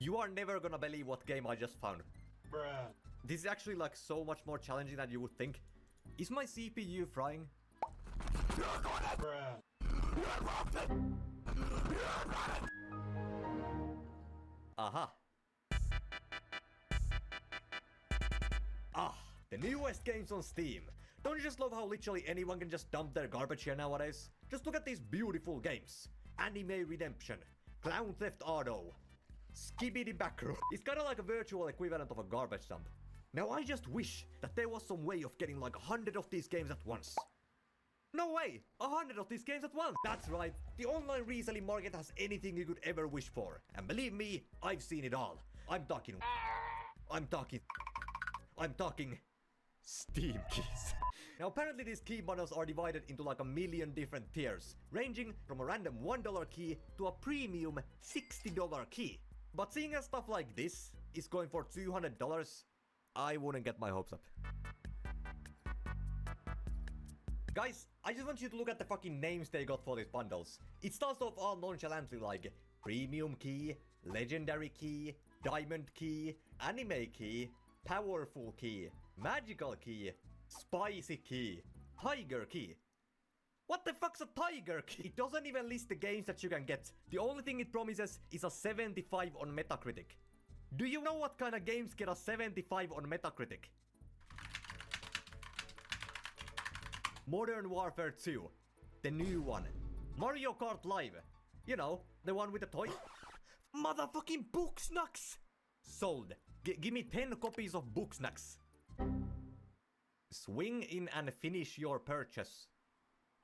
You are never gonna believe what game I just found. Bruh. This is actually like so much more challenging than you would think. Is my CPU frying? Bruh. Aha. Ah, the newest games on Steam. Don't you just love how literally anyone can just dump their garbage here nowadays? Just look at these beautiful games. Anime Redemption, Clown Theft Auto, Skibidi Backroom. It's kinda like a virtual equivalent of a garbage dump. Now I just wish that there was some way of getting like 100 of these games at once. No way! 100 of these games at once! That's right, the online reselling market has anything you could ever wish for. And believe me, I've seen it all. I'm talking Steam keys. Now apparently these key bundles are divided into like a million different tiers, ranging from a random $1 key to a premium $60 key. But seeing as stuff like this is going for $200, I wouldn't get my hopes up. Guys, I just want you to look at the fucking names they got for these bundles. It starts off all nonchalantly like Premium Key, Legendary Key, Diamond Key, Anime Key, Powerful Key, Magical Key, Spicy Key, Tiger Key. What the fuck's a Tiger Key? It doesn't even list the games that you can get. The only thing it promises is a 75 on Metacritic. Do you know what kind of games get a 75 on Metacritic? Modern Warfare 2, the new one. Mario Kart Live, you know, the one with the toy. Motherfucking Booksnacks! Sold. Give me 10 copies of Booksnacks. Swing in and finish your purchase.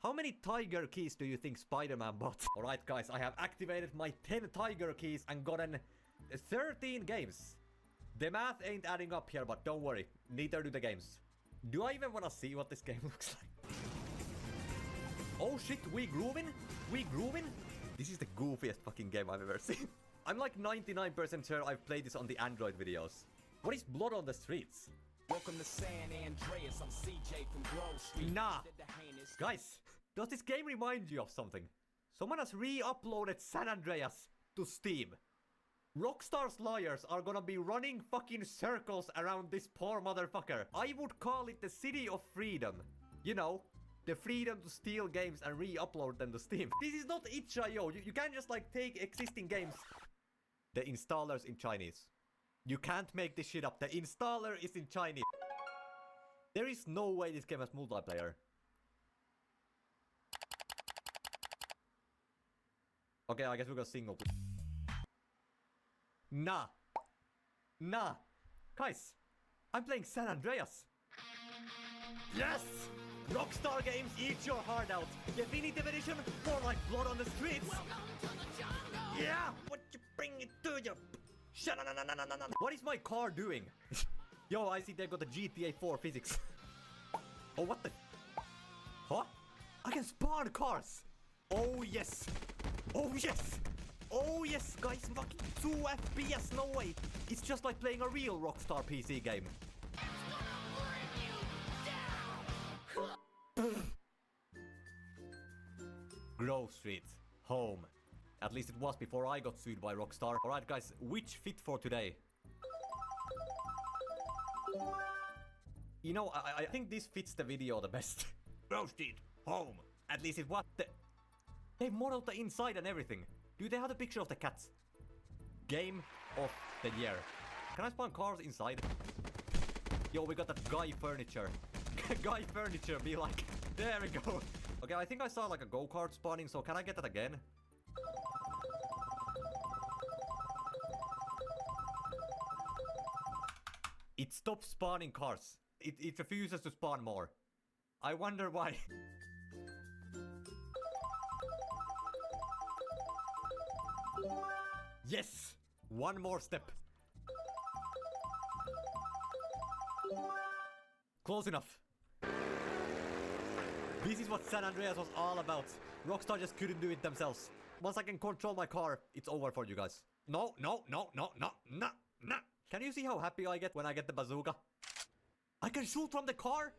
How many Tiger Keys do you think Spider-Man bought? Alright guys, I have activated my 10 Tiger Keys and gotten 13 games. The math ain't adding up here, but don't worry, neither do the games. Do I even wanna see what this game looks like? Oh shit, we grooving? We grooving? This is the goofiest fucking game I've ever seen. I'm like 99% sure I've played this on the Android videos. What is Blood on the Streets? Welcome to San Andreas, I'm CJ from Grove Street. Nah! Guys, does this game remind you of something? Someone has re-uploaded San Andreas to Steam. Rockstar's lawyers are gonna be running fucking circles around this poor motherfucker. I would call it the City of Freedom. You know, the freedom to steal games and re-upload them to Steam. This is not itch.io. You can't just like take existing games. The installer's in Chinese. You can't make this shit up. The installer is in Chinese. There is no way this game has multiplayer. Okay, I guess we got single. Nah. Nah. Guys, I'm playing San Andreas. Yes! Rockstar Games, eat your heart out. Definitive edition, more like Blood on the Streets. Welcome to the jungle! Yeah, what you bring it to you? What is my car doing? Yo, I see they got the GTA 4 physics. Oh, what the? Huh? I can spawn cars. Oh, yes. Oh, yes. Oh, yes, guys. Fucking 2 FPS, no way. It's just like playing a real Rockstar PC game. Grove Street, home. At least it was before I got sued by Rockstar. Alright guys, which fit for today? You know, I think this fits the video the best. Grove Street, home. At least it was they modeled the inside and everything. Do they have the picture of the cats? Game of the year. Can I spawn cars inside? Yo, we got that guy furniture. Guy furniture be like, there we go. Okay, I think I saw like a go-kart spawning, so can I get that again? It stops spawning cars. It refuses to spawn more. I wonder why. Yes! One more step. Close enough. This is what San Andreas was all about. Rockstar just couldn't do it themselves. Once I can control my car, it's over for you guys. No. Can you see how happy I get when I get the bazooka? I can shoot from the car?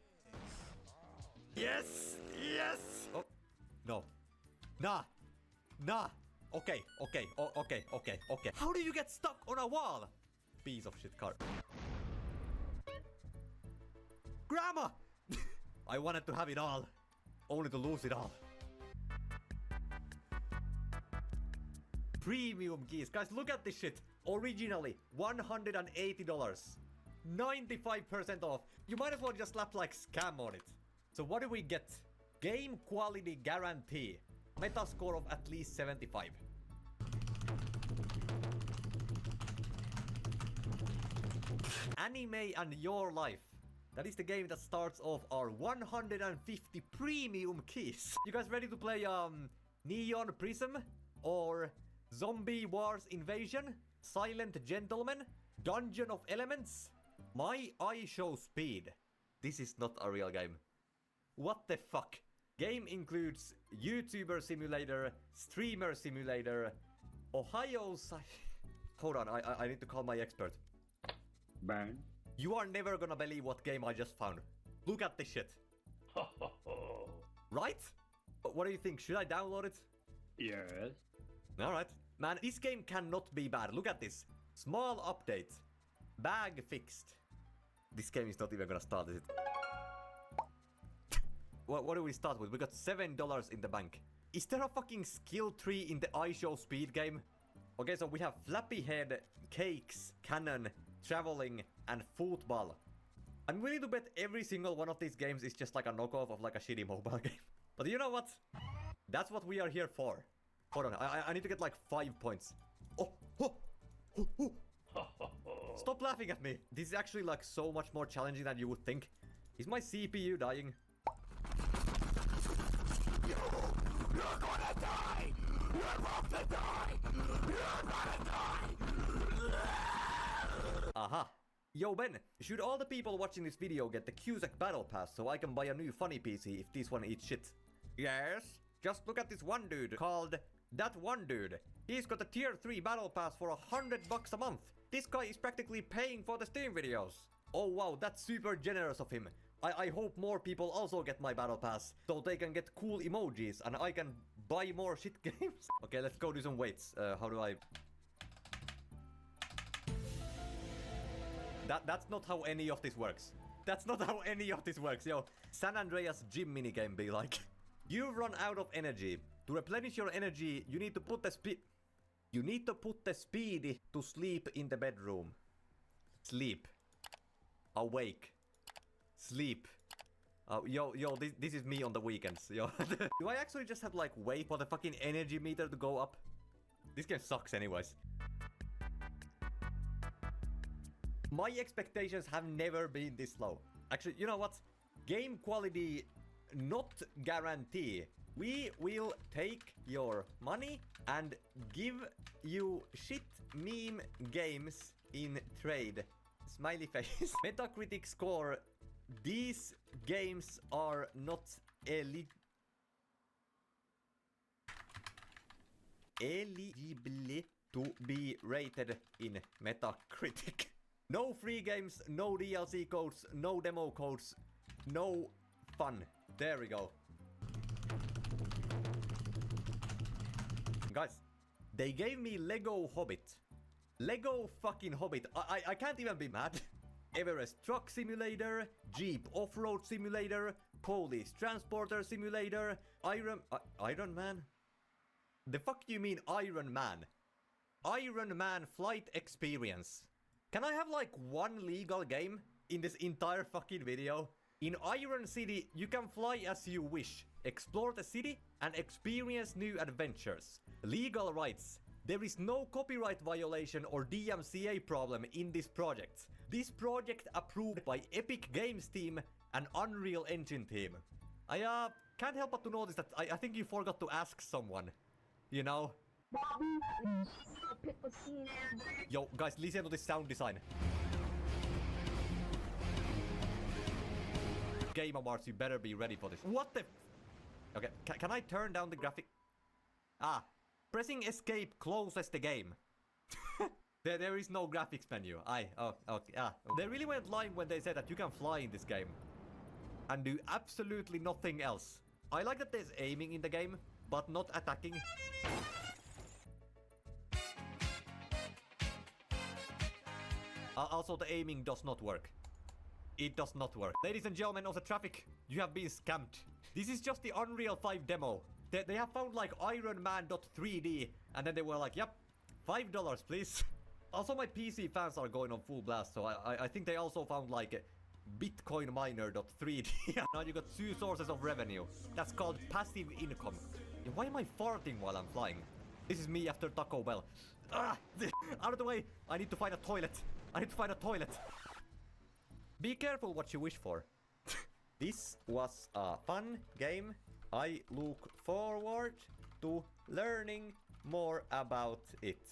Yes! Yes! Oh, no. Nah. Okay. How do you get stuck on a wall? Piece of shit car. Grandma! I wanted to have it all, only to lose it all. Premium keys. Guys, look at this shit. Originally, $180. 95% off. You might as well just slap like scam on it. So what do we get? Game quality guarantee. Metascore of at least 75. Anime and Your Life. That is the game that starts off our 150 premium keys. You guys ready to play Neon Prism? Or Zombie Wars Invasion? Silent Gentleman? Dungeon of Elements? My eye shows speed. This is not a real game. What the fuck? Game includes YouTuber Simulator, Streamer Simulator, Hold on, I need to call my expert. Bang. You are never gonna believe what game I just found. Look at this shit. Right? What do you think? Should I download it? Yes. Alright. Man, this game cannot be bad. Look at this. Small update. Bag fixed. This game is not even gonna start, is it? What do we start with? We got $7 in the bank. Is there a fucking skill tree in the iShow Speed game? Okay, so we have Flappy Head, Cakes, Cannon, Traveling, and Football. I'm willing to bet every single one of these games is just like a knockoff of like a shitty mobile game. But you know what? That's what we are here for. Hold on, I need to get like 5 points. Oh. Stop laughing at me. This is actually like so much more challenging than you would think. Is my CPU dying? You're gonna die! You're about to die! You're gonna die! Aha. Yo Ben, should all the people watching this video get the Cusack Battle Pass so I can buy a new funny PC if this one eats shit? Yes. Just look at this one dude called That One Dude. He's got a tier 3 Battle Pass for $100 a month. This guy is practically paying for the Steam videos. Oh wow, that's super generous of him. I hope more people also get my Battle Pass, so they can get cool emojis and I can buy more shit games. Okay, let's go do some weights. How do I... That's not how any of this works. That's not how any of this works, yo. San Andreas gym minigame be like. You've run out of energy. To replenish your energy, you need to put the speedy to sleep in the bedroom. Sleep. Awake. Sleep. Yo, this is me on the weekends, yo. Do I actually just have to like wait for the fucking energy meter to go up? This game sucks anyways. My expectations have never been this low. Actually, you know what? Game quality not guarantee. We will take your money and give you shit meme games in trade. Smiley face. Metacritic score. These games are not eligible to be rated in Metacritic. No free games, no DLC codes, no demo codes, no fun. There we go. Guys, they gave me Lego Hobbit. Lego fucking Hobbit. I can't even be mad. Everest Truck Simulator, Jeep Off-Road Simulator, Police Transporter Simulator, Iron Man? The fuck do you mean Iron Man? Iron Man Flight Experience. Can I have like one legal game in this entire fucking video? In Iron City, you can fly as you wish, explore the city, and experience new adventures. Legal rights. There is no copyright violation or DMCA problem in this project. This project approved by Epic Games team and Unreal Engine team. I can't help but to notice that I think you forgot to ask someone. You know? Yo, guys, listen to this sound design. Game Awards, you better be ready for this. What the... Okay, can I turn down the graphic? Pressing escape closes the game. There is no graphics menu. They really went live when they said that you can fly in this game. And do absolutely nothing else. I like that there's aiming in the game, but not attacking. Also, the aiming does not work. It does not work. Ladies and gentlemen of the traffic, you have been scammed. This is just the Unreal 5 demo. They have found like Ironman.3D, and then they were like, yep, $5 please. Also, my PC fans are going on full blast, so I think they also found like Bitcoin miner.3D. Now you got 2 sources of revenue. That's called passive income. Yeah, why am I farting while I'm flying? This is me after Taco Bell. Ah, out of the way. I need to find a toilet. I need to find a toilet. Be careful what you wish for. This was a fun game. I look forward to learning more about it.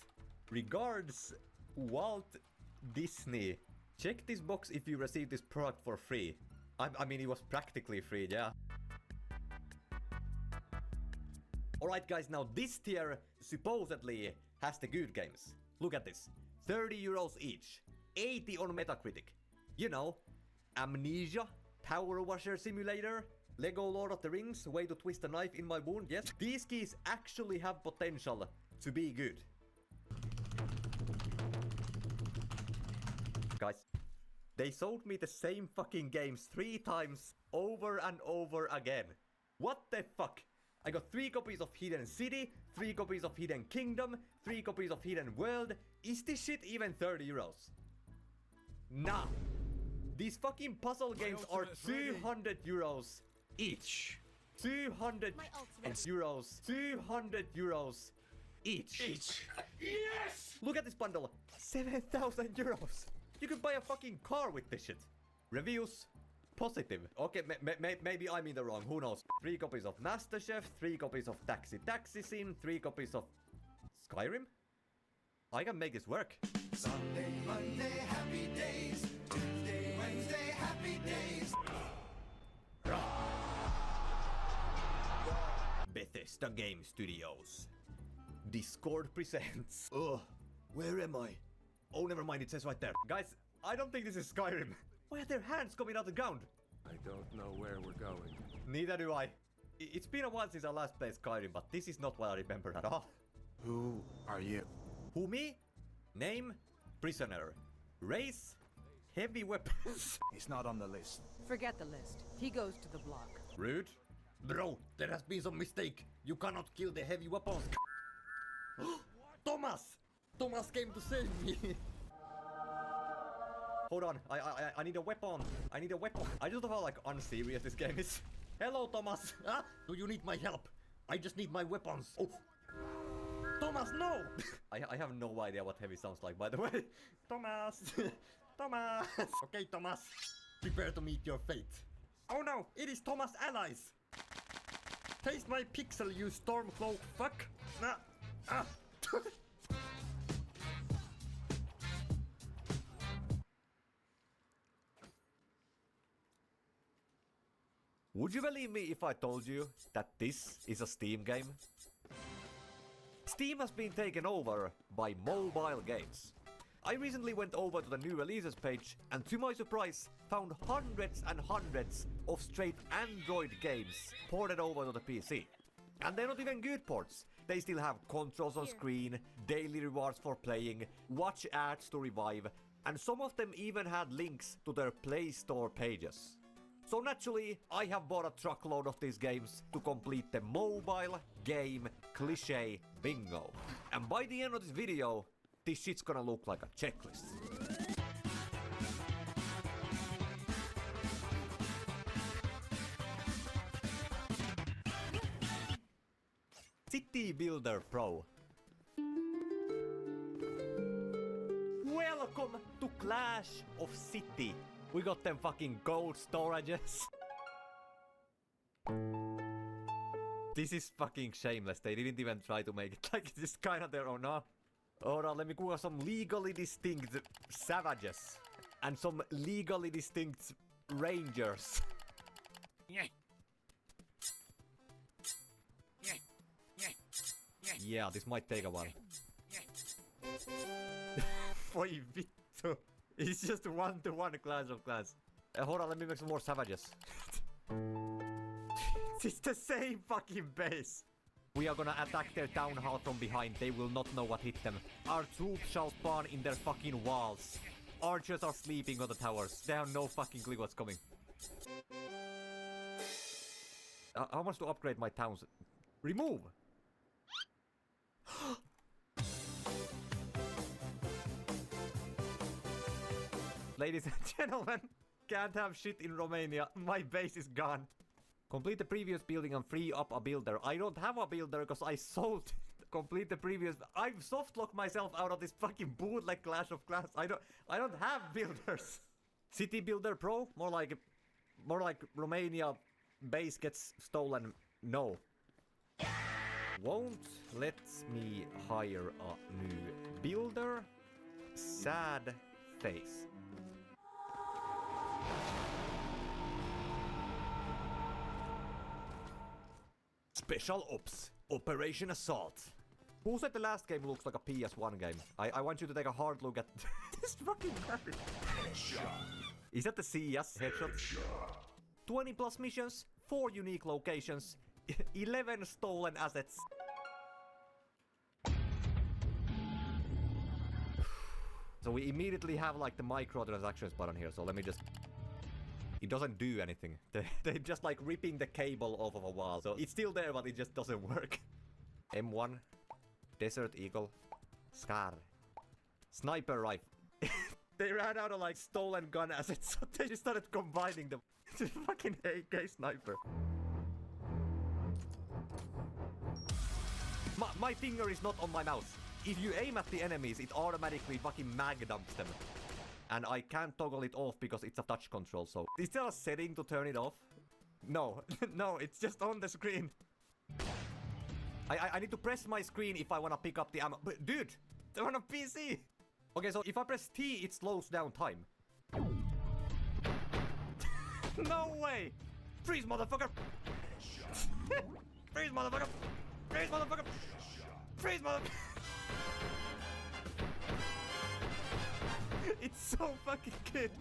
Regards, Walt Disney. Check this box if you receive this product for free. I mean, it was practically free, yeah. Alright guys, now this tier supposedly has the good games. Look at this. 30 euros each. 80 on Metacritic. You know, Amnesia, Power Washer Simulator, Lego Lord of the Rings, Way to Twist a Knife in My Wound, yes. These keys actually have potential to be good. Guys, they sold me the same fucking games 3 times over and over again. What the fuck? I got 3 copies of Hidden City, 3 copies of Hidden Kingdom, 3 copies of Hidden World. Is this shit even 30 euros? Nah. These fucking puzzle games are 200 euros each. 200 euros. 200 euros each. Yes! Look at this bundle. 7,000 euros. You could buy a fucking car with this shit. Reviews. Positive. Okay, maybe I'm in the wrong. Who knows? 3 copies of MasterChef, 3 copies of Taxi Sim, 3 copies of Skyrim? I can make this work. Sunday, Monday, happy days. Tuesday, Wednesday, happy days. Bethesda Game Studios. Discord presents. Ugh, where am I? Oh, never mind, it says right there. Guys, I don't think this is Skyrim. Why are their hands coming out the ground? I don't know where we're going. Neither do I. It's been a while since I last played Skyrim, but this is not what I remember at all. Who are you? Who, me? Name? Prisoner. Race? Heavy weapons. He's not on the list. Forget the list. He goes to the block. Rude. Bro, there has been some mistake. You cannot kill the heavy weapons. Thomas! Thomas came to save me. Hold on, I need a weapon. I need a weapon. I just love how like unserious this game is. Hello, Thomas. Huh? Do you need my help? I just need my weapons. Oh. Thomas, no! I have no idea what heavy sounds like, by the way. Thomas! Thomas! Okay, Thomas. Prepare to meet your fate. Oh no, it is Thomas' allies! Taste my pixel, you stormcloak fuck! Ah! Would you believe me if I told you that this is a Steam game? Steam has been taken over by mobile games. I recently went over to the new releases page and to my surprise found hundreds and hundreds of straight Android games ported over to the PC. And they're not even good ports. They still have controls on screen, daily rewards for playing, watch ads to revive, and some of them even had links to their Play Store pages. So naturally, I have bought a truckload of these games to complete the mobile game cliché bingo. And by the end of this video, this shit's gonna look like a checklist. City Builder Pro. Welcome to Clash of City. We got them fucking gold storages. This is fucking shameless. They didn't even try to make it like this kind of their own. No. Alright, let me Google some legally distinct savages. And some legally distinct rangers. Yeah, this might take a while. Voi vittu. It's just 1-to-1 Clash of Clans. Hold on, let me make some more savages. It's the same fucking base. We are gonna attack their town hall from behind. They will not know what hit them. Our troops shall spawn in their fucking walls. archers are sleeping on the towers. They have no fucking clue what's coming. How much to upgrade my towns? Remove! Ladies and gentlemen, can't have shit in Romania. My base is gone. Complete the previous building and free up a builder. I don't have a builder because I sold. Complete the previous. I've softlocked myself out of this fucking bootleg Clash of Clans. I don't have builders. City Builder Pro, more like Romania base gets stolen. No. Won't let me hire a new builder. Sad face. Special Ops. Operation Assault. Who said the last game looks like a PS1 game? I want you to take a hard look at this fucking graphic. Is that the CS headshot? 20 plus missions, 4 unique locations, 11 stolen assets. So we immediately have like the microtransactions button here, so let me just... It doesn't do anything. They're just like ripping the cable off of a wall. So it's still there, but it just doesn't work. M1. Desert Eagle. Scar. Sniper rifle. They ran out of like stolen gun assets, so they just started combining them. It's a fucking AK sniper. My finger is not on my mouse. If you aim at the enemies, it automatically fucking mag dumps them. And I can't toggle it off because it's a touch control, so... Is there a setting to turn it off? No. No, it's just on the screen. I need to press my screen if I want to pick up the ammo. But dude, I'm on a PC! Okay, so if I press T, it slows down time. No way! Freeze, motherfucker! Freeze, motherfucker! Freeze, motherfucker! Freeze, motherfucker! It's so fucking good.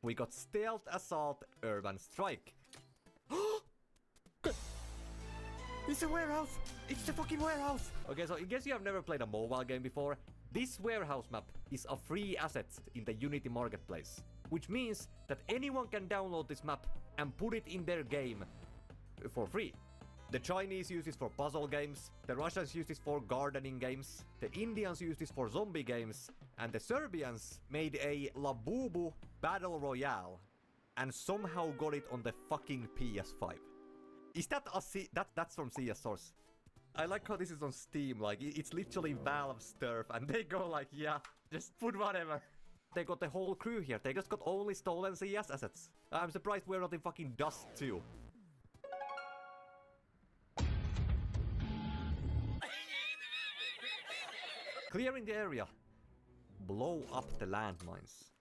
We got Stealth Assault Urban Strike. It's a warehouse! It's the fucking warehouse! Okay, so in case you have never played a mobile game before, this warehouse map is a free asset in the Unity marketplace. Which means that anyone can download this map and put it in their game for free. The Chinese use this for puzzle games, the Russians use this for gardening games, the Indians use this for zombie games, and the Serbians made a Labubu Battle Royale and somehow got it on the fucking PS5. Is that that's from CS Source? I like how this is on Steam, like it's literally Valve's turf and they go like, yeah, just put whatever. They got the whole crew here, they just got only stolen CS assets. I'm surprised we're not in fucking Dust too. Clearing the area. Blow up the landmines.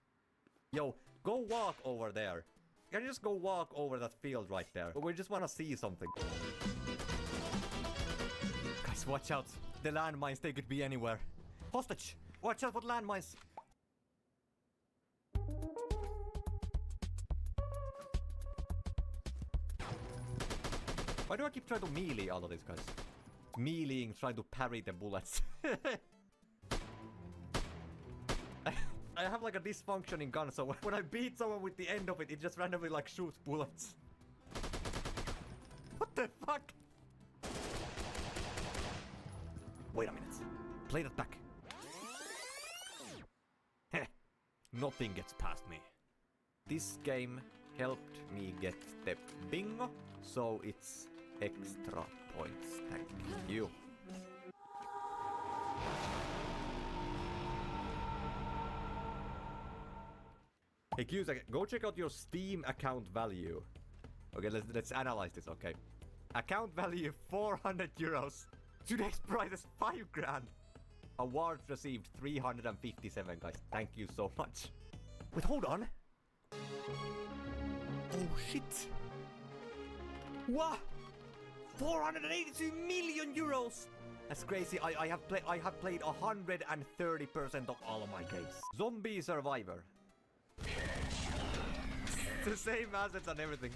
Yo, go walk over there. Can you just go walk over that field right there? We just wanna see something. Guys, watch out. The landmines, they could be anywhere. Hostage! Watch out for landmines! Why do I keep trying to melee all of these guys? Meleeing, trying to parry the bullets. I have like a dysfunctioning gun, so when I beat someone with the end of it, it just randomly like shoots bullets. What the fuck? Wait a minute. Play that back. Heh. Nothing gets past me. This game helped me get the bingo, so it's extra points. Thank you. Hey Cusack, go check out your Steam account value. Okay, let's analyze this, okay. Account value 400 euros. Today's price is 5 grand. Awards received 357, guys. Thank you so much. Wait, hold on. Oh shit. What? 482 million euros. That's crazy. I have played 130% of all of my games. Zombie Survivor. It's the same assets and everything.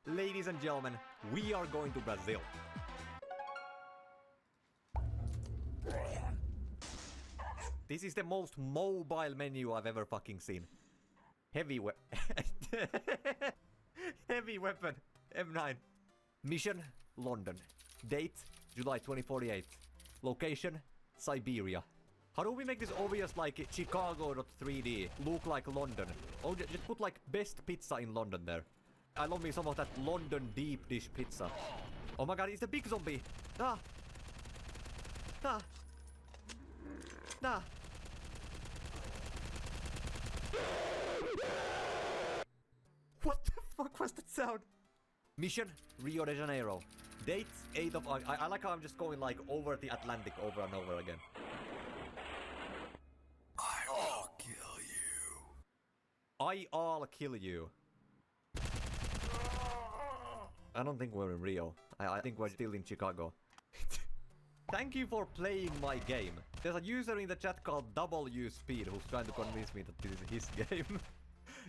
Ladies and gentlemen, we are going to Brazil. This is the most mobile menu I've ever fucking seen. Heavy Heavy weapon. M9. Mission, London. Date, July 2048. Location, Siberia. How do we make this obvious like Chicago.3D? Look like London. Oh, just put like best pizza in London there. I love me some of that London deep dish pizza. Oh my god, it's the big zombie. Ah. Ah. Ah. What the fuck was that sound? Mission, Rio de Janeiro. Date, 8th of August. I like how I'm just going like over the Atlantic over and over again. I'll kill you. I'll kill you. I don't think we're in Rio. I think we're still in Chicago. Thank you for playing my game. There's a user in the chat called W Speed who's trying to convince me that this is his game.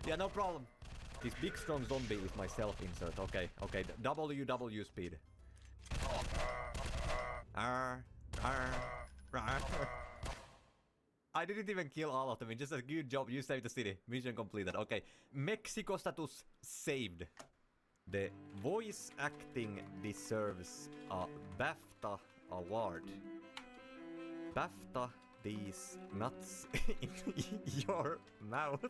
Yeah, no problem. This big strong zombie is my self-insert. Okay, okay. WW Speed. I didn't even kill all of them. It's just a good job. You saved the city. Mission completed. Okay. Mexico status saved. The voice acting deserves a BAFTA award. BAFTA these nuts in your mouth.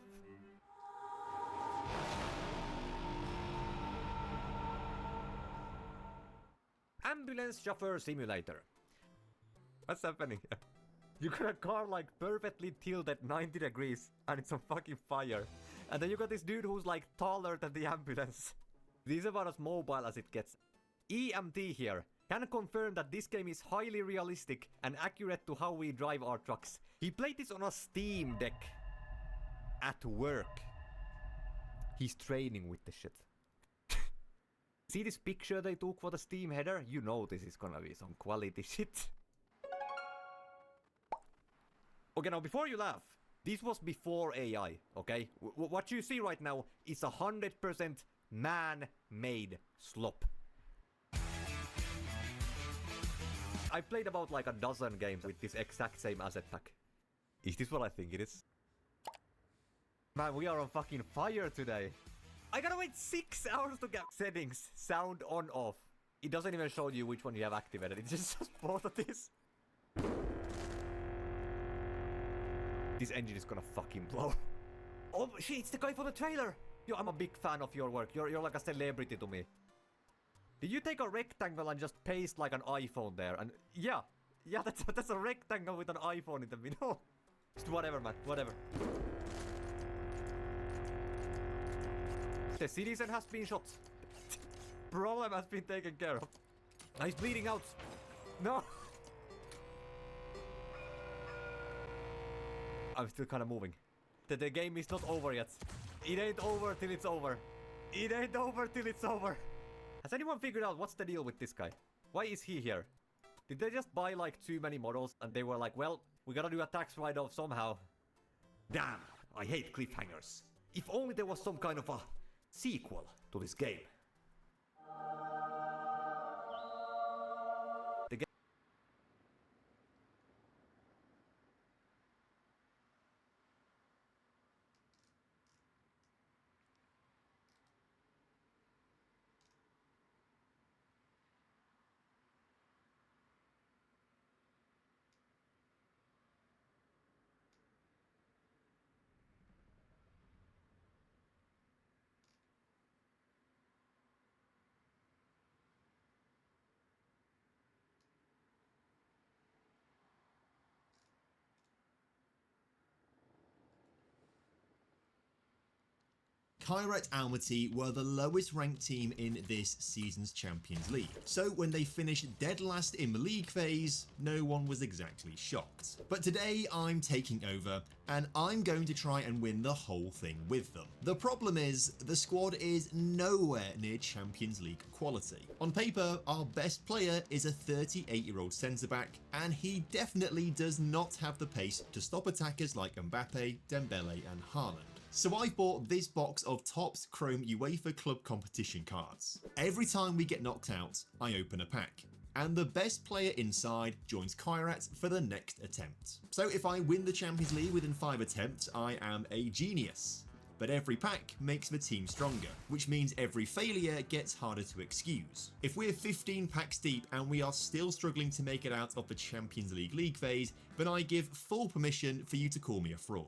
Ambulance chauffeur simulator. What's happening here? You got a car like perfectly tilted 90 degrees and it's on fucking fire. And then you got this dude who's like taller than the ambulance. This is about as mobile as it gets. EMT here. Can confirm that this game is highly realistic and accurate to how we drive our trucks. He played this on a Steam Deck. At work. He's training with the shit. See this picture they took for the Steam header? You know this is gonna be some quality shit. Okay, now before you laugh, this was before AI, okay? What you see right now is 100% man-made slop. I played about like a dozen games with this exact same asset pack. Is this what I think it is? Man, we are on fucking fire today. I gotta wait 6 hours to get settings, sound on, off. It doesn't even show you which one you have activated. It just says both of these. This engine is gonna fucking blow. Oh shit, it's the guy for the trailer. Yo, I'm a big fan of your work. You're like a celebrity to me. Did you take a rectangle and just paste like an iPhone there? And yeah, that's a rectangle with an iPhone in the middle. Just whatever, man, whatever. The citizen has been shot. Problem has been taken care of. He's bleeding out. No. I'm still kind of moving. The game is not over yet. It ain't over till it's over. It ain't over till it's over. Has anyone figured out what's the deal with this guy? Why is he here? Did they just buy like too many models and they were like, well, we gotta do a tax write-off somehow. Damn, I hate cliffhangers. If only there was some kind of a sequel to this game. Kairat Almaty were the lowest ranked team in this season's Champions League, so when they finished dead last in the league phase, no one was exactly shocked. But today I'm taking over and I'm going to try and win the whole thing with them. The problem is, the squad is nowhere near Champions League quality. On paper, our best player is a 38-year-old centre-back, and he definitely does not have the pace to stop attackers like Mbappe, Dembele and Haaland. So I bought this box of Topps Chrome UEFA Club Competition cards. Every time we get knocked out, I open a pack, and the best player inside joins Kairat for the next attempt. So if I win the Champions League within 5 attempts, I am a genius. But every pack makes the team stronger, which means every failure gets harder to excuse. If we're 15 packs deep and we are still struggling to make it out of the Champions League phase, then I give full permission for you to call me a fraud.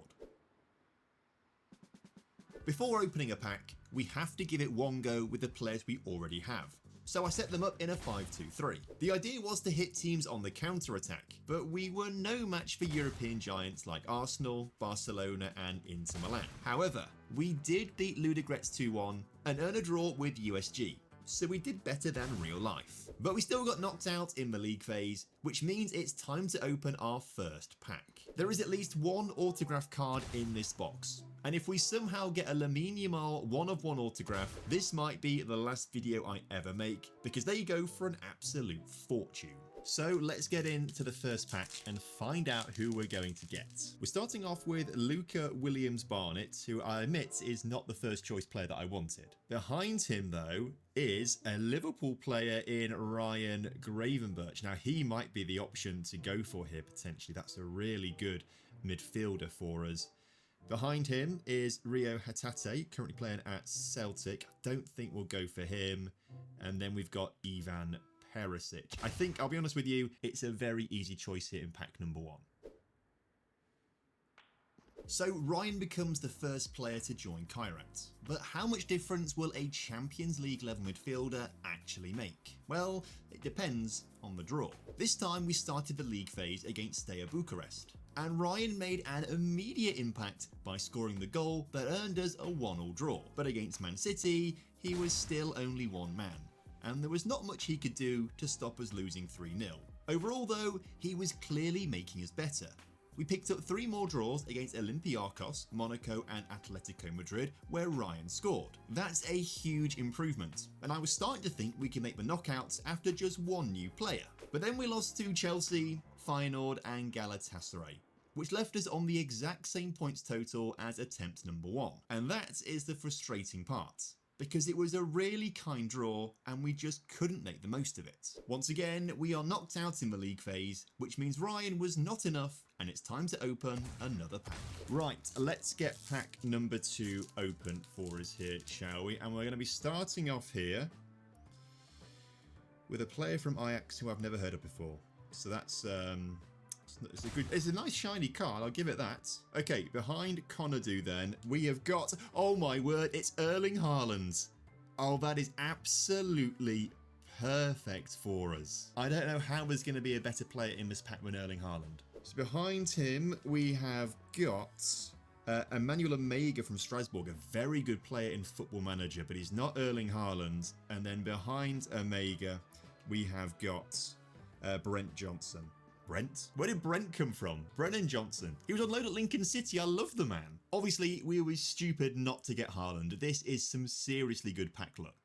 Before opening a pack, we have to give it one go with the players we already have. So I set them up in a 5-2-3. The idea was to hit teams on the counter-attack, but we were no match for European giants like Arsenal, Barcelona and Inter Milan. However, we did beat Ludogorets 2-1 and earn a draw with USG, so we did better than real life. But we still got knocked out in the league phase, which means it's time to open our first pack. There is at least one autograph card in this box, and if we somehow get a Lamine Yamal 1-of-1 autograph, this might be the last video I ever make, because they go for an absolute fortune. So let's get into the first pack and find out who we're going to get. We're starting off with Luca Williams-Barnett, who I admit is not the first choice player that I wanted. Behind him though is a Liverpool player in Ryan Gravenberch. Now he might be the option to go for here potentially. That's a really good midfielder for us. Behind him is Rio Hatate, currently playing at Celtic. I don't think we'll go for him. And then we've got Ivan Perisic. I think, I'll be honest with you, it's a very easy choice here in pack number 1. So Ryan becomes the first player to join Kairat. But how much difference will a Champions League level midfielder actually make? Well, it depends on the draw. This time we started the league phase against Steaua Bucharest, and Ryan made an immediate impact by scoring the goal that earned us a 1-1 draw. But against Man City, he was still only one man, and there was not much he could do to stop us losing 3-0. Overall though, he was clearly making us better. We picked up 3 more draws against Olympiacos, Monaco and Atletico Madrid, where Ryan scored. That's a huge improvement, and I was starting to think we could make the knockouts after just one new player. But then we lost to Chelsea, Feyenoord and Galatasaray, which left us on the exact same points total as attempt number 1. And that is the frustrating part, because it was a really kind draw and we just couldn't make the most of it. Once again, we are knocked out in the league phase, which means Ryan was not enough and it's time to open another pack. Right, let's get pack number 2 open for us here, shall we? And we're going to be starting off here with a player from Ajax who I've never heard of before. So that's it's a nice shiny card, I'll give it that. Okay, behind Konadu then, we have got, oh my word, it's Erling Haaland. Oh, that is absolutely perfect for us. I don't know how there's going to be a better player in this pack than Erling Haaland. So behind him, we have got Emmanuel Omega from Strasbourg, a very good player in Football Manager, but he's not Erling Haaland. And then behind Omega, we have got Brent Johnson. Brent? Where did Brent come from? Brennan Johnson. He was on loan at Lincoln City. I love the man. Obviously, we were stupid not to get Haaland. This is some seriously good pack luck.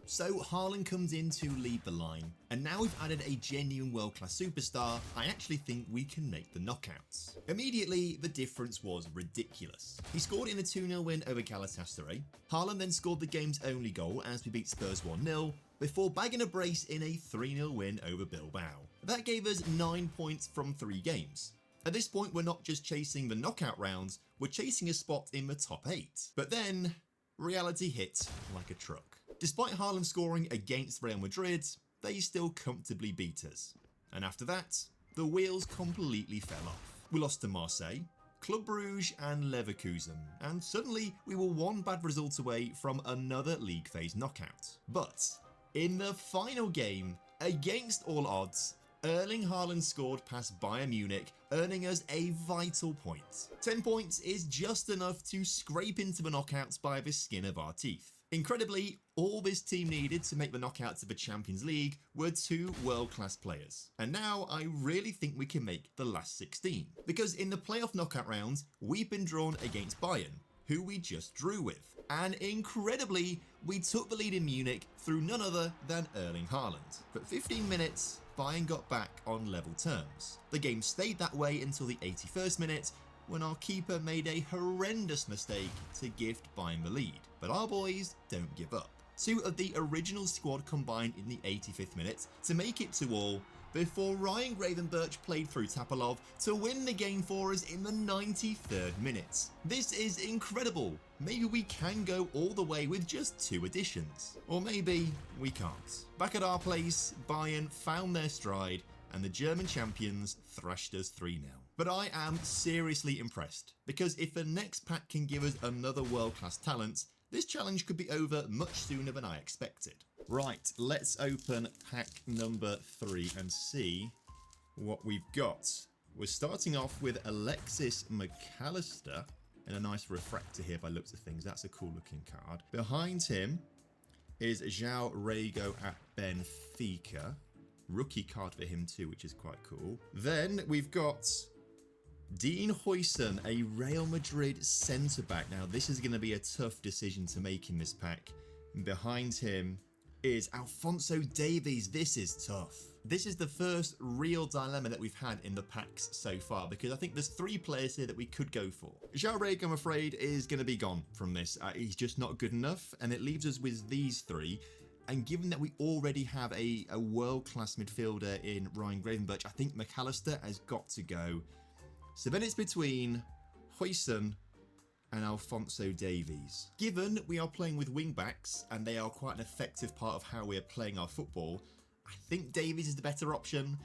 So Haaland comes in to lead the line, and now we've added a genuine world-class superstar, I actually think we can make the knockouts. Immediately, the difference was ridiculous. He scored in a 2-0 win over Galatasaray. Haaland then scored the game's only goal as we beat Spurs 1-0, before bagging a brace in a 3-0 win over Bilbao. That gave us 9 points from 3 games. At this point, we're not just chasing the knockout rounds, we're chasing a spot in the top 8. But then, reality hit like a truck. Despite Haaland scoring against Real Madrid, they still comfortably beat us. And after that, the wheels completely fell off. We lost to Marseille, Club Brugge and Leverkusen, and suddenly we were one bad result away from another league phase knockout. But in the final game, against all odds, Erling Haaland scored past Bayern Munich, earning us a vital point. 10 points is just enough to scrape into the knockouts by the skin of our teeth. Incredibly, all this team needed to make the knockouts of the Champions League were 2 world-class players. And now I really think we can make the last 16. Because in the playoff knockout rounds, we've been drawn against Bayern, who we just drew with. And incredibly, we took the lead in Munich through none other than Erling Haaland. But 15 minutes, Bayern got back on level terms. The game stayed that way until the 81st minute, when our keeper made a horrendous mistake to gift Bayern the lead. But our boys don't give up. 2 of the original squad combined in the 85th minute to make it 2-2, before Ryan Gravenberch played through Tapalov to win the game for us in the 93rd minute. This is incredible. Maybe we can go all the way with just 2 additions. Or maybe we can't. Back at our place, Bayern found their stride and the German champions thrashed us 3-0. But I am seriously impressed, because if the next pack can give us another world-class talent, this challenge could be over much sooner than I expected. Right, let's open pack number 3 and see what we've got. We're starting off with Alexis McAllister, and a nice refractor here by looks of things. That's a cool looking card. Behind him is João Rego at Benfica. Rookie card for him too, which is quite cool. Then we've got Dean Huijsen, a Real Madrid centre-back. Now, this is going to be a tough decision to make in this pack. Behind him is Alphonso Davies. This is tough. This is the first real dilemma that we've had in the packs so far, because I think there's 3 players here that we could go for. João Rego, I'm afraid, is going to be gone from this. He's just not good enough, and it leaves us with these 3. And given that we already have a world-class midfielder in Ryan Gravenberch, I think McAllister has got to go. So then it's between Huijsen and Alphonso Davies. Given we are playing with wing-backs, and they are quite an effective part of how we are playing our football, I think Davies is the better option.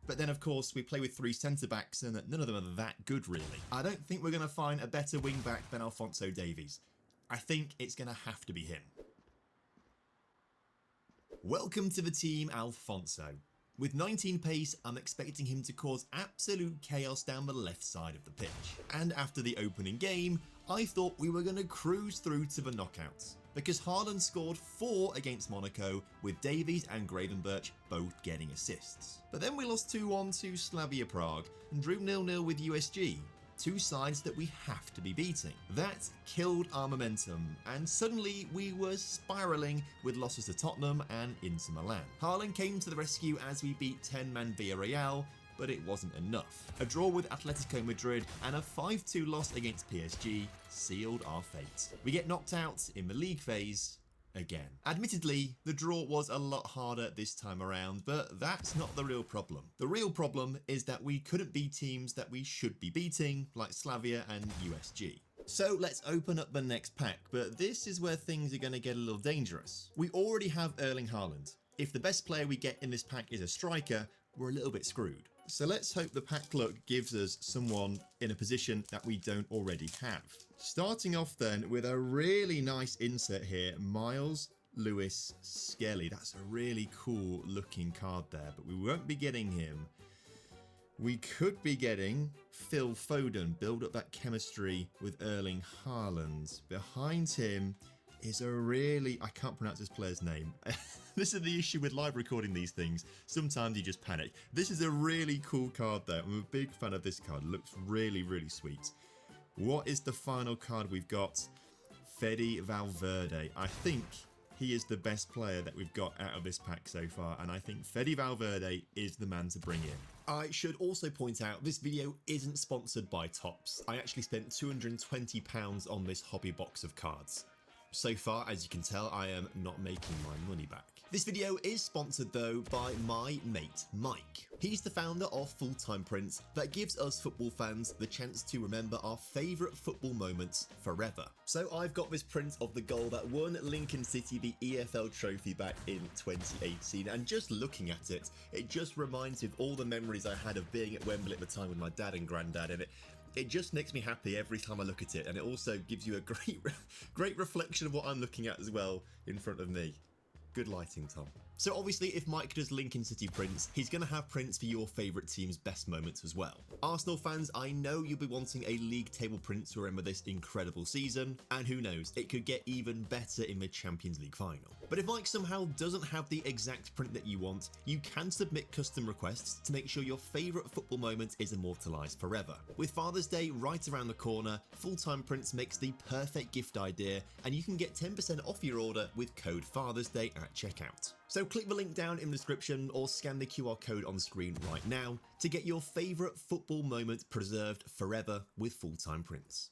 But then, of course, we play with 3 centre-backs, and none of them are that good, really. I don't think we're going to find a better wing-back than Alphonso Davies. I think it's going to have to be him. Welcome to the team, Alphonso. With 19 pace, I'm expecting him to cause absolute chaos down the left side of the pitch. And after the opening game, I thought we were going to cruise through to the knockouts, because Haaland scored 4 against Monaco, with Davies and Gravenberch both getting assists. But then we lost 2-1 to Slavia Prague and drew 0-0 with USG. 2 sides that we have to be beating. That killed our momentum, and suddenly we were spiralling with losses to Tottenham and Inter Milan. Haaland came to the rescue as we beat 10-man Villarreal, but it wasn't enough. A draw with Atletico Madrid and a 5-2 loss against PSG sealed our fate. We get knocked out in the league phase again. Admittedly, the draw was a lot harder this time around, but that's not the real problem. The real problem is that we couldn't beat teams that we should be beating, like Slavia and USG. So let's open up the next pack, but this is where things are going to get a little dangerous. We already have Erling Haaland. If the best player we get in this pack is a striker, we're a little bit screwed. So let's hope the pack luck gives us someone in a position that we don't already have. Starting off then with a really nice insert here, Miles Lewis Skelly. That's a really cool looking card there, but we won't be getting him. We could be getting Phil Foden, build up that chemistry with Erling Haaland. Behind him is a really, I can't pronounce this player's name. This is the issue with live recording these things. Sometimes you just panic. This is a really cool card though. I'm a big fan of this card. It looks really, really sweet. What is the final card we've got? Fede Valverde. I think he is the best player that we've got out of this pack so far, and I think Fede Valverde is the man to bring in. I should also point out this video isn't sponsored by Topps. I actually spent £220 on this hobby box of cards. So far, as you can tell, I am not making my money back. This video is sponsored though by my mate Mike. He's the founder of Full Time Prints that gives us football fans the chance to remember our favourite football moments forever. So I've got this print of the goal that won Lincoln City the EFL trophy back in 2018, and just looking at it, it just reminds me of all the memories I had of being at Wembley at the time with my dad and granddad, and it just makes me happy every time I look at it, and it also gives you a great reflection of what I'm looking at as well in front of me. Good lighting, Tom. So obviously if Mike does Lincoln City prints, he's going to have prints for your favourite team's best moments as well. Arsenal fans, I know you'll be wanting a league table print to remember this incredible season, and who knows, it could get even better in the Champions League final. But if Mike somehow doesn't have the exact print that you want, you can submit custom requests to make sure your favourite football moment is immortalised forever. With Father's Day right around the corner, Full-Time Prints makes the perfect gift idea, and you can get 10% off your order with code Father's Day at checkout. So click the link down in the description or scan the QR code on screen right now to get your favourite football moment preserved forever with Full-Time Prints.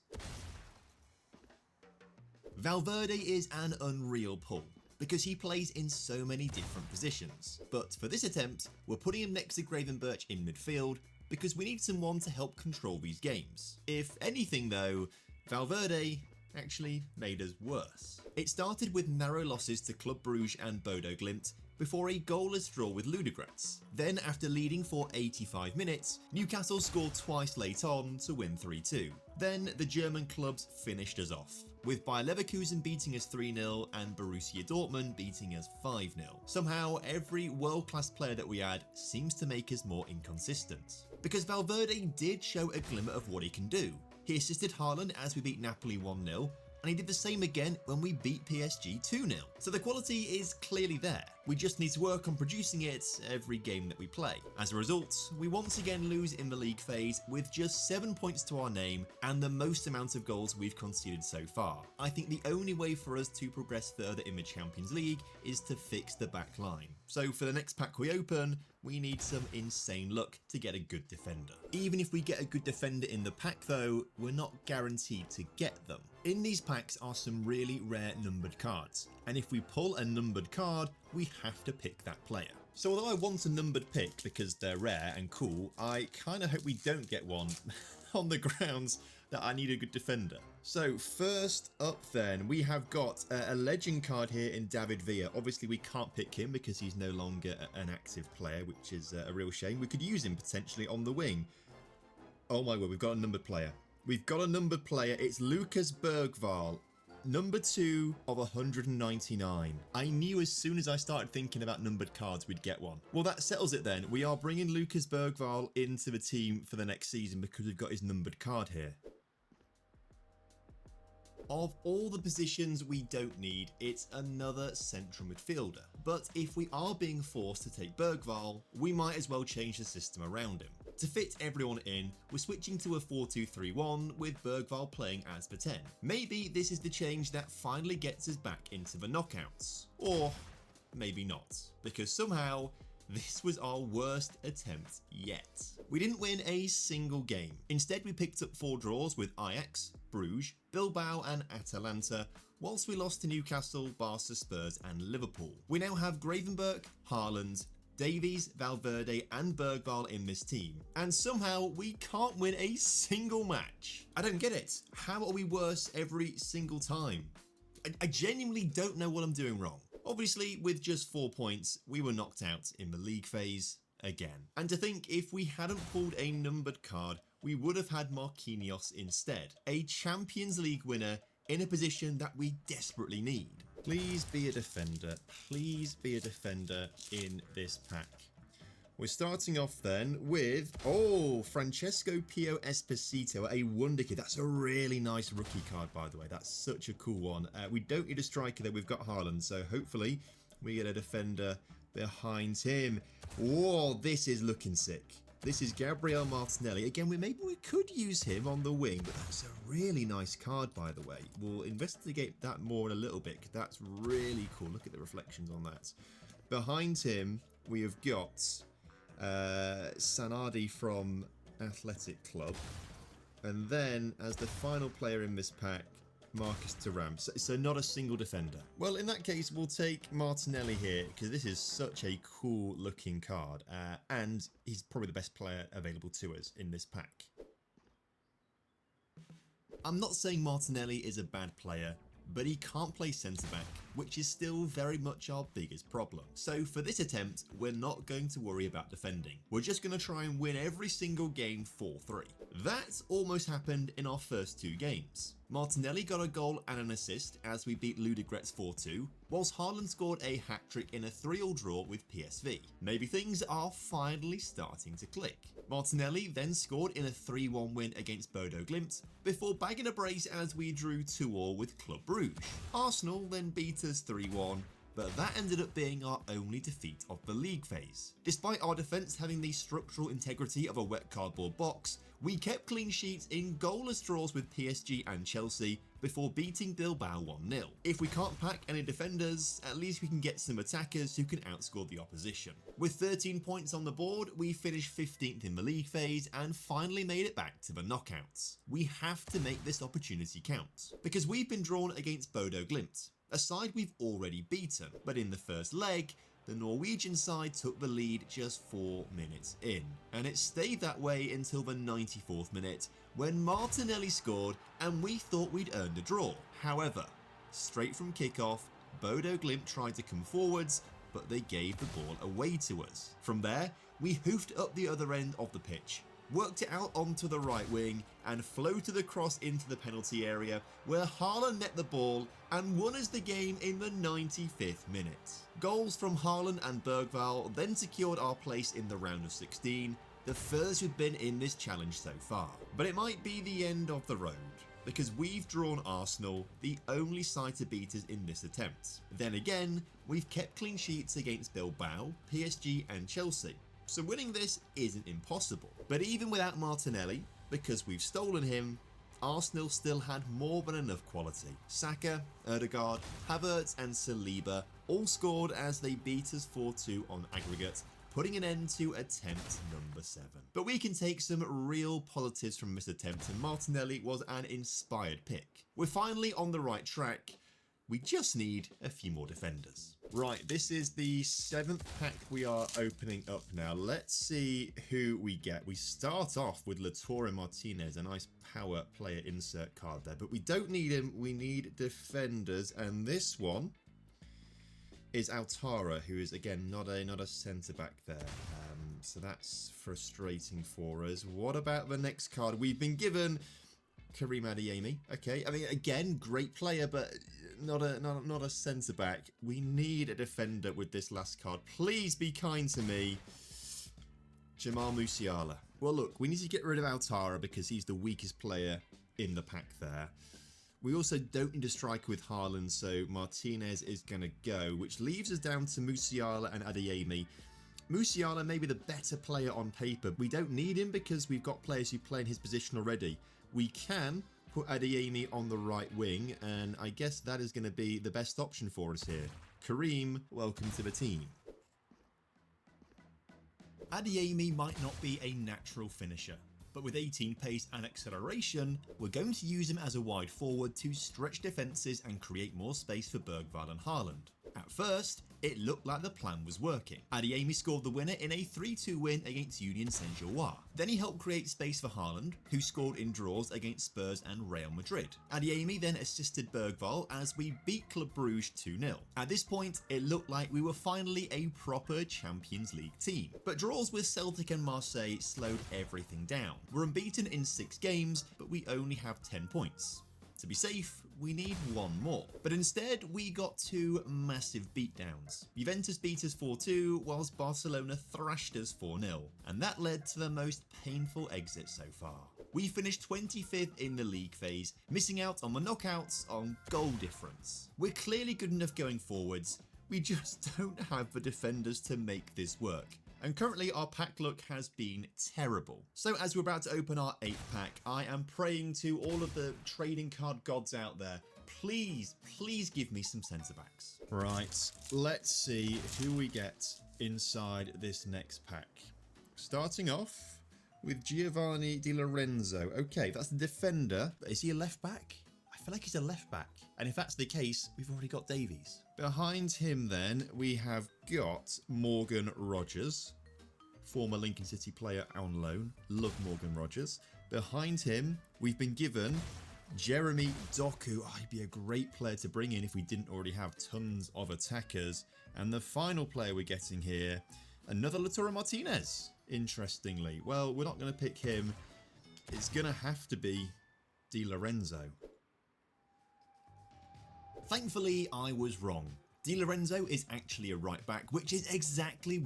Valverde is an unreal pull because he plays in so many different positions. But for this attempt, we're putting him next to Gravenberch in midfield because we need someone to help control these games. If anything though, Valverde actually made us worse. It started with narrow losses to Club Brugge and Bodo Glimt before a goalless draw with Ludogorets. Then after leading for 85 minutes, Newcastle scored twice late on to win 3-2. Then the German clubs finished us off, with Bayer Leverkusen beating us 3-0 and Borussia Dortmund beating us 5-0. Somehow every world-class player that we add seems to make us more inconsistent. Because Valverde did show a glimmer of what he can do. He assisted Haaland as we beat Napoli 1-0, and he did the same again when we beat PSG 2-0. So the quality is clearly there. We just need to work on producing it every game that we play. As a result, we once again lose in the league phase with just 7 points to our name and the most amount of goals we've conceded so far. I think the only way for us to progress further in the Champions League is to fix the back line. So for the next pack we open, we need some insane luck to get a good defender. Even if we get a good defender in the pack though, we're not guaranteed to get them. In these packs are some really rare numbered cards, and if we pull a numbered card, we have to pick that player. So although I want a numbered pick because they're rare and cool, I kind of hope we don't get one on the grounds that I need a good defender. So first up then, we have got a legend card here in David Villa. Obviously we can't pick him because he's no longer an active player, which is a real shame. We could use him potentially on the wing. Oh my word, we've got a numbered player. We've got a numbered player. It's Lucas Bergvall. Number 2 of 199. I knew as soon as I started thinking about numbered cards we'd get one. Well, that settles it then. We are bringing Lucas Bergvall into the team for the next season because we've got his numbered card here. Of all the positions we don't need, it's another central midfielder. But if we are being forced to take Bergvall, we might as well change the system around him. To fit everyone in, we're switching to a 4-2-3-1 with Bergvall playing as the 10. Maybe this is the change that finally gets us back into the knockouts. Or maybe not, because somehow this was our worst attempt yet. We didn't win a single game. Instead, we picked up 4 draws with Ajax, Bruges, Bilbao and Atalanta, whilst we lost to Newcastle, Barca, Spurs and Liverpool. We now have Gravenberch, Haaland, Davies, Valverde and Bergvall in this team, and somehow we can't win a single match. I don't get it. How are we worse every single time? I genuinely don't know what I'm doing wrong. Obviously, with just 4 points, we were knocked out in the league phase again. And to think if we hadn't pulled a numbered card, we would have had Marquinhos instead, a Champions League winner in a position that we desperately need. Please be a defender. Please be a defender in this pack. We're starting off then with, Francesco Pio Esposito, a wonder kid. That's a really nice rookie card, by the way. That's such a cool one. We don't need a striker though. We've got Haaland, so hopefully we get a defender behind him. Whoa, this is looking sick. This is Gabriel Martinelli. Again, maybe we could use him on the wing, but that's a really nice card, by the way. We'll investigate that more in a little bit, because that's really cool. Look at the reflections on that. Behind him, we have got Sanadi from Athletic Club. And then, as the final player in this pack, Marcus Thuram. So not a single defender. Well, in that case, we'll take Martinelli here because this is such a cool looking card, and he's probably the best player available to us in this pack. I'm not saying Martinelli is a bad player, but he can't play centre-back, which is still very much our biggest problem. So for this attempt, we're not going to worry about defending. We're just going to try and win every single game 4-3. That almost happened in our first 2 games. Martinelli got a goal and an assist as we beat Ludogorets 4-2, whilst Haaland scored a hat-trick in a 3-3 draw with PSV. Maybe things are finally starting to click. Martinelli then scored in a 3-1 win against Bodo Glimt, before bagging a brace as we drew 2-2 with Club Brugge. Arsenal then beat us 3-1, but that ended up being our only defeat of the league phase. Despite our defence having the structural integrity of a wet cardboard box, we kept clean sheets in goalless draws with PSG and Chelsea before beating Bilbao 1-0. If we can't pack any defenders, at least we can get some attackers who can outscore the opposition. With 13 points on the board, we finished 15th in the league phase and finally made it back to the knockouts. We have to make this opportunity count, because we've been drawn against Bodo Glimt, a side we've already beaten, but in the first leg, the Norwegian side took the lead just 4 minutes in, and it stayed that way until the 94th minute when Martinelli scored and we thought we'd earned a draw. However, straight from kickoff, Bodo Glimt tried to come forwards, but they gave the ball away to us. From there, we hoofed up the other end of the pitch, worked it out onto the right wing and floated across into the penalty area where Haaland net the ball and won us the game in the 95th minute. Goals from Haaland and Bergvall then secured our place in the round of 16, the furthest we've been in this challenge so far. But it might be the end of the road, because we've drawn Arsenal, the only side to beat us in this attempt. Then again, we've kept clean sheets against Bilbao, PSG and Chelsea, so winning this isn't impossible. But even without Martinelli, because we've stolen him, Arsenal still had more than enough quality. Saka, Ødegaard, Havertz and Saliba all scored as they beat us 4-2 on aggregate, putting an end to attempt number 7. But we can take some real positives from this attempt, and Martinelli was an inspired pick. We're finally on the right track. We just need a few more defenders. Right, this is the 7th pack we are opening up now. Let's see who we get. We start off with Lautaro Martinez, a nice power player insert card there, but we don't need him. We need defenders, and this one is Altara, who is again not a centre back there. So that's frustrating for us. What about the next card? We've been given Karim Adeyemi. Okay, I mean, again, great player, but not a centre back. We need a defender with this last card. Please be kind to me. Jamal Musiala. Well, look, we need to get rid of Altara because he's the weakest player in the pack there. We also don't need a striker with Haaland, so Martinez is going to go, which leaves us down to Musiala and Adeyemi. Musiala may be the better player on paper. We don't need him because we've got players who play in his position already. We can put Adeyemi on the right wing, and I guess that is going to be the best option for us here. Karim, welcome to the team. Adeyemi might not be a natural finisher, but with 18 pace and acceleration, we're going to use him as a wide forward to stretch defences and create more space for Bergvall and Haaland. At first, it looked like the plan was working. Adeyemi scored the winner in a 3-2 win against Union Saint-Gilloise. Then he helped create space for Haaland, who scored in draws against Spurs and Real Madrid. Adeyemi then assisted Bergvall as we beat Club Brugge 2-0. At this point, it looked like we were finally a proper Champions League team. But draws with Celtic and Marseille slowed everything down. We're unbeaten in 6 games, but we only have 10 points. To be safe, we need one more. But instead, we got 2 massive beatdowns. Juventus beat us 4-2, whilst Barcelona thrashed us 4-0. And that led to the most painful exit so far. We finished 25th in the league phase, missing out on the knockouts on goal difference. We're clearly good enough going forwards, we just don't have the defenders to make this work. And currently our pack luck has been terrible. So as we're about to open our 8th pack, I am praying to all of the trading card gods out there, please give me some centre backs. Right, let's see who we get inside this next pack. Starting off with Giovanni Di Lorenzo. Okay, that's the defender, but is he a left back? I feel like he's a left back. And if that's the case, we've already got Davies. Behind him then, we have got Morgan Rogers, former Lincoln City player on loan. Love Morgan Rogers. Behind him, we've been given Jeremy Doku. Oh, he'd be a great player to bring in if we didn't already have tons of attackers. And the final player we're getting here, another Lautaro Martinez, interestingly. Well, we're not going to pick him. It's going to have to be Di Lorenzo. Thankfully, I was wrong. Di Lorenzo is actually a right back, which is exactly